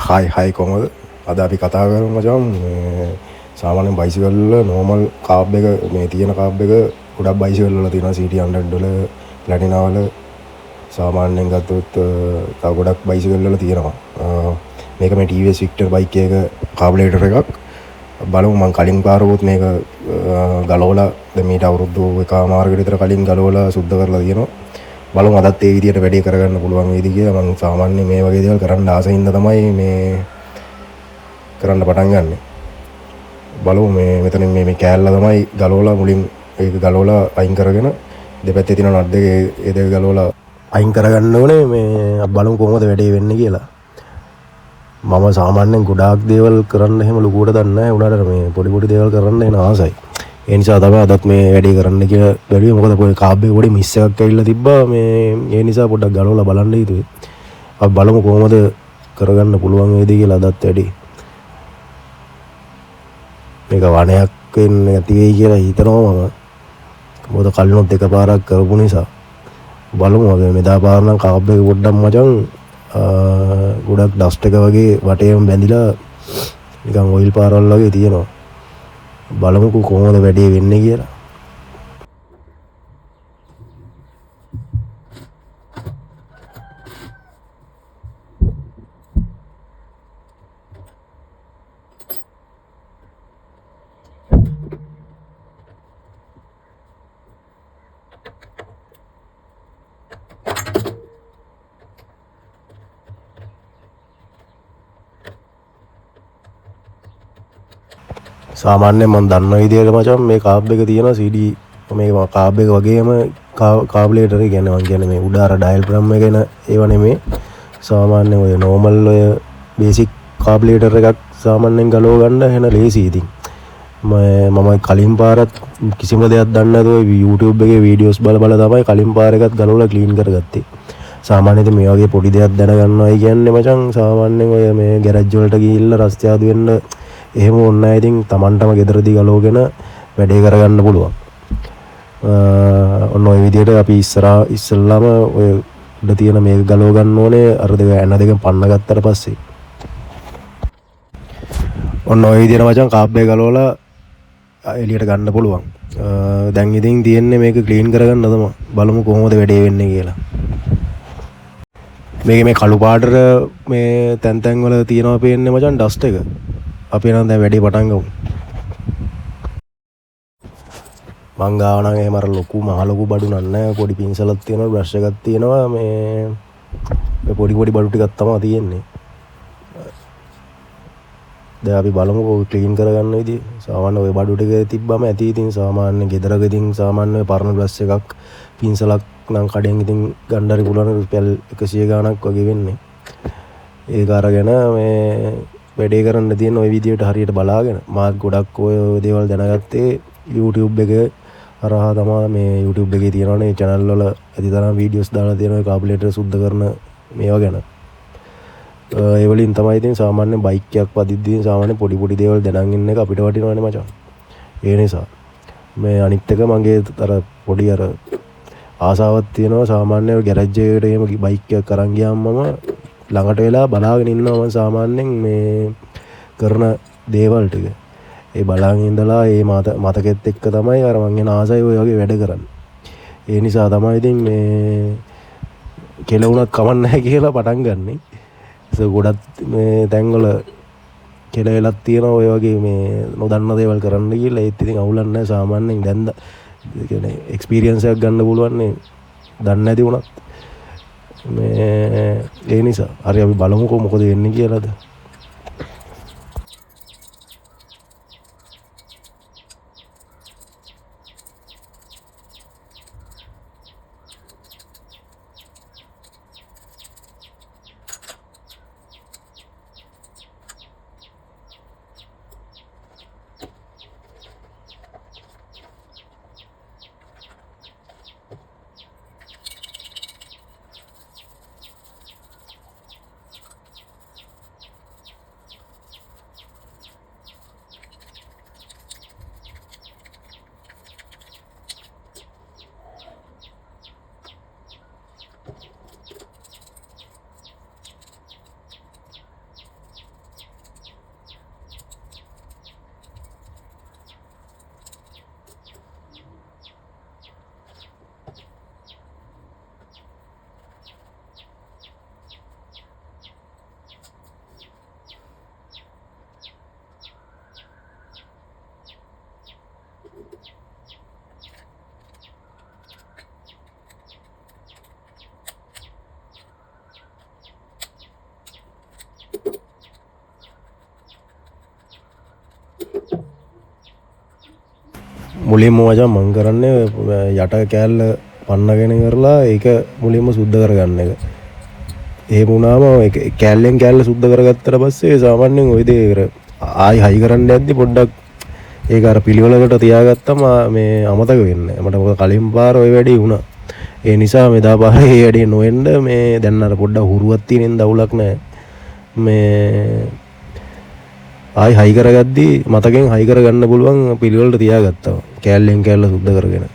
හයි කොහොමද? අද අපි කතා කරමු මචං සාමාන්‍යයෙන් බයිසිකල් වල නෝමල් කාබ් එක මේ තියෙන කාබ් එක ගොඩක් බයිසිකල් වල තියෙනවා CT100 වල ප්ලැටිනා වල සාමාන්‍යයෙන් ගත්තොත් තව ගොඩක් බයිසිකල් වල තියෙනවා. මේක මේ TVS Victor බයික් එක කාබුලේටර් එකක්. බලමු මං කලින් පාරවොත් මේක ගලවලා දැන් මීට අවුරුදු එකමාරකට විතර කලින් ගලවලා සුද්ධ කරලා තියෙනවා. බලමු අදත් ඒ විදියට වැඩේ කරගන්න පුළුවන් වේද කියලා. මම සාමාන්‍යයෙන් මේ වගේ දේවල් කරන්න ආසින්ද තමයි මේ කරන්න පටන් ගන්නෙ. බලමු මේ මෙතන මේ කෑල්ල තමයි ගලවලා මුලින් ඒක ගලවලා අයින් කරගෙන දෙපැත්තේ තියෙන නට් දෙක ඒ දෙක ගලවලා අයින් කරගන්න ඕනේ. මේ බලමු කොහොමද වැඩේ වෙන්නේ කියලා. මම සාමාන්‍යයෙන් ගොඩාක් දේවල් කරන්න එහෙම ලොකුවට දන්නේ නැහැ. උනාට මේ පොඩි දේවල් කරන්න එන ආසයි. ඒ නිසා තමයි අදත් මේ වැඩේ කරන්න කියලා බැලුවේ. මොකද පොඩි කාබ් එක පොඩි මිස් එකක් ඇවිල්ලා තිබ්බා. මේ ඒ නිසා පොඩ්ඩක් ගලවලා බලන්න හිතුවේ. අපි බලමු කොහොමද කරගන්න පුළුවන් වේද කියලා අදත් වැඩේ. මේක වණයක් වෙන්නේ නැති වෙයි කියලා හිතනවා මම. මොකද කලිනුත් එකපාරක් කරපු නිසා. බලමු අපි මෙදා පාර නම් කාබ් එක පොඩ්ඩක් මචං ගොඩක් ඩස්ට් එක වගේ වටේම බැඳිලා නිකන් ඔයිල් පාරවල් වගේ තියෙනවා. බලමුකෝ කොහොමද වැඩේ වෙන්නේ කියලා. සාමාන්‍යයෙන් මම දන්න විදිහට මචං මේ කාබ් එක තියෙනවා CD මේ කාබ් එක වගේම කාබුලේටර් එක කියන්නේ මම කියන්නේ මේ උඩ අර ඩයල් ප්‍රම් එක එන ඒව නෙමෙයි. සාමාන්‍ය ඔය නෝමල් ඔය බේසික් කාබුලේටර් එකක් සාමාන්‍යයෙන් ගලව ගන්න එහෙන ලේසි ඉතින්. මම කලින් පාරත් කිසිම දෙයක් දන්නේ නැතුව YouTube එකේ වීඩියෝස් බල තමයි කලින් පාර එකත් ගලවලා ක්ලීන් කරගත්තේ. සාමාන්‍යයෙන් මේ වගේ පොඩි දෙයක් දැනගන්නවයි කියන්නේ මචං සාමාන්‍යයෙන් ඔය මේ ගෑරේජ් වලට ගිහිල්ලා රස්ති ආදු වෙන්න එහෙම ඕනේ නැහැ. ඉතින් Tamanටම ගෙදරදී ගලවගෙන වැඩේ කරගන්න පුළුවන්. ඔන්න ඔය විදිහට අපි ඉස්සෙල්ලාම ඔය උඩ තියෙන මේක ගලව ගන්න ඕනේ. අර දෙක ඇන දෙකෙන් පන්න ගත්තට පස්සේ ඔන්න ඔය විදිහට මචං කාබ් එක ගලවලා එළියට ගන්න පුළුවන්. දැන් ඉතින් තියෙන්නේ මේක ක්ලීන් කරගන්න තමයි. බලමු කොහොමද වැඩේ වෙන්නේ කියලා. මේකේ මේ කළු පාටට මේ තැන් වල තියෙනවා පේන්නේ මචං ඩස්ට් එක. අපි නම් දැන් වැඩේ පටන් ගමු. මං ගාව නම් එහෙම අර ලොකු මහ ලොකු බඩු නෑ. පොඩි පින්සලක් තියෙනවා, බ්‍රෂ් එකක් තියෙනවා. මේ පොඩි බඩු ටිකක් තමයි තියෙන්නේ. දැන් අපි බලමුකෝ ක්ලීන් කරගන්න විදිය. සාමාන්‍ය ওই බඩු ටික තිබ්බම ඇති. ඉතින් සාමාන්‍ය ගෙදරක ඉතින් සාමාන්‍ය පරණ බ්‍රෂ් එකක් පින්සලක් නම් කඩෙන් ඉතින් ගණ්ඩාරි පුළුවන් රුපියල් 100 ගාණක් වගේ වෙන්නේ. ඒක අරගෙන මේ වැඩේ කරන්න තියෙන ওই විදියට හරියට බලාගෙන මාත් ගොඩක් ඔය දේවල් දැනගත්තේ YouTube එකේ හරහා තමයි. මේ YouTube එකේ තියෙනවනේ channel වල ඇතිතරම් වීඩියෝස් දාලා තියෙනවා කාබුලේටර් සුද්ධ කරන මේවා ගැන. ඒ වලින් තමයි ඉතින් සාමාන්‍ය බයික් එකක් පදිද්දී සාමාන්‍ය පොඩි දේවල් දැනන් ඉන්න එක අපිට වටිනවනේ මචං. ඒ නිසා මේ අනිත් එක මගේ අර පොඩි අර ආසාවක් තියෙනවා. සාමාන්‍ය ගෑරේජ් එකකට එහෙම බයික් එකක් අරන් ගියාම මම ළඟට වෙලා බලාගෙන ඉන්නවා මම සාමාන්‍යයෙන් මේ කරන දේවල් ටික. ඒ බලාගෙන ඉඳලා ඒ මතකෙත් එක්ක තමයි අර මං එන ආසයි ඔය වගේ වැඩ කරන්නේ. ඒ නිසා තමයි ඉතින් මේ කෙලවුණත් කමක් නැහැ කියලා පටන් ගන්නෙ. ඒක ගොඩක් මේ තැන්වල කෙලෙලක් තියෙනවා ඔය වගේ මේ නොදන්න දේවල් කරන්න කියලා. ඒත් ඉතින් අවුලක් නැහැ සාමාන්‍යයෙන් දැන් ඒ කියන්නේ එක්ස්පීරියන්ස් එකක් ගන්න පුළුවන් නේ දන්නේ නැති වුණත්. මේ ඒ නිසා හරි අපි බලමුකෝ මොකද වෙන්නේ කියලාද. මුලින්ම මචං මං කරන්නේ යට කෑල්ල පන්නගෙන කරලා ඒක මුලින්ම සුද්ධ කරගන්න එක. එහෙම වුණාම කෑල්ලෙන් කෑල්ල සුද්ධ කරගත්තට පස්සේ සාමාන්‍යයෙන් ওই දේ ආයි හයි කරන්න යද්දි පොඩ්ඩක් ඒක අර පිළිවෙලකට තියාගත්තම මේ අමතක වෙන්නේ. මට මොකද කලින් පාර ওই වැඩේ වුණා. ඒ නිසා මෙදා පාරේ ඒ වැඩේ නොවෙන්න මේ දැන් අර පොඩ්ඩක් හුරුවක් තියෙනින් දවුලක් නැහැ. මේ ආයි හයි කරගද්දී මතකෙන් හයි කරගන්න පුළුවන් පිළිවෙලට තියාගත්තා. කෑල්ලෙන් කෑල්ල සුද්ධ කරගෙන.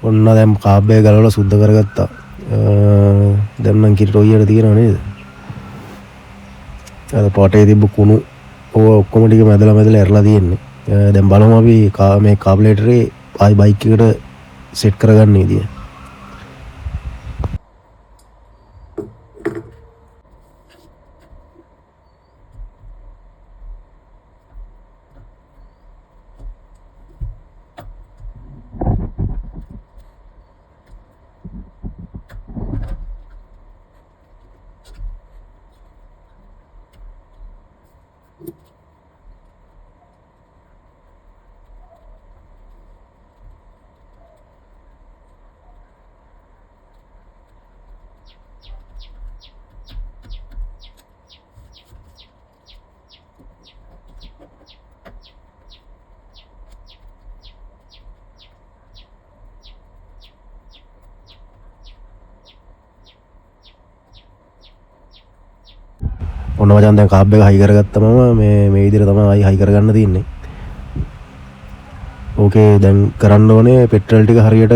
ඔන්න දැන් කාබ්බය ගලවලා සුද්ධ කරගත්තා. දැන් නම් කිරි රොයියට තියෙනව නේද? අර පොටේ තිබ්බ කුණු ඔක්කොම ටික මැදලා ඇරලා තියෙන්නේ. දැන් බලමු අපි මේ කාබ්ලේටරේ ආයි බයික් එකට සෙට් කරගන්න විදිය. ඔන්න මචං දැන් කාබ් එක හයි කරගත්තම මේ විදිහට තමයි ආයි හයි කරගන්න තියෙන්නේ. ඕකේ දැන් කරන්න ඕනේ පෙට්‍රල් ටික හරියට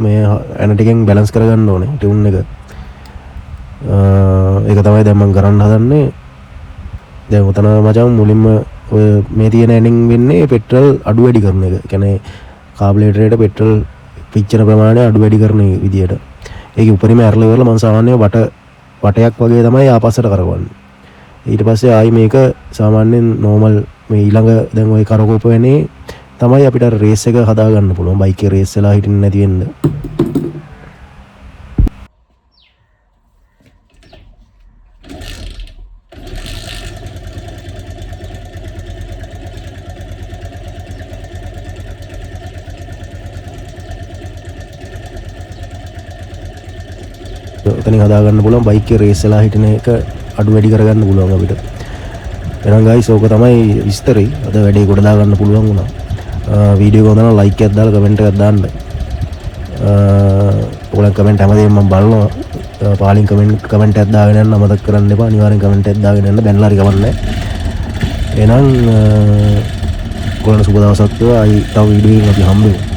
මේ ඇන ටිකෙන් බැලන්ස් කරගන්න ඕනේ ටියුන් එක. ඒක තමයි දැන් මම කරන්න හදන්නේ. දැන් උතන මචං මුලින්ම ඔය මේ තියෙන ඇනින් වෙන්නේ පෙට්‍රල් අඩු වැඩි කරන එක. කියන්නේ කාබ්ලේටරේට පෙට්‍රල් පිච්චෙන ප්‍රමාණය අඩු වැඩි කරන විදියට. ඒකේ උපරිම ඇරලා ඉවරලා මම සාමාන්‍යයෙන් වටයක් වගේ තමයි ආපස්සට කරවන්නේ. ඊට පස්සේ ආයි මේක සාමාන්‍යයෙන් නෝමල් මේ ඊළඟ දැන් ওই කරකෝප වෙන්නේ තමයි අපිට රේස් එක හදා ගන්න පුළුවන්. බයික් එකේ රේස් වෙලා හිටින්න නැති වෙන්න. එතනින් හදා ගන්න පුළුවන් බයික් එකේ රේස් වෙලා හිටින එක අඩු වැඩි කරගන්න පුළුවන් අපිට. එහෙනම් ගයිස් ඕක තමයි විස්තරي. අද වැඩේ ගොඩ දා ගන්න පුළුවන් වුණා. වීඩියෝ එක හොඳ නම් ලයික් එකක් දාලා කමෙන්ට් එකක් දාන්න. ඔයාලා කමෙන්ට් හැමදේම මම බලනවා. පාලින් කමෙන්ට් එකක් දාගෙන යන්න අමතක කරන්න එපා. අනිවාර්යෙන් කමෙන්ට් එකක් දාගෙන යන්න. දැන්ලා හරි කවන්නේ. එහෙනම් ඔයාලා සුබ දවසක් වේවා. තව වීඩියෝ එකකින් අපි හම්බ වෙමු.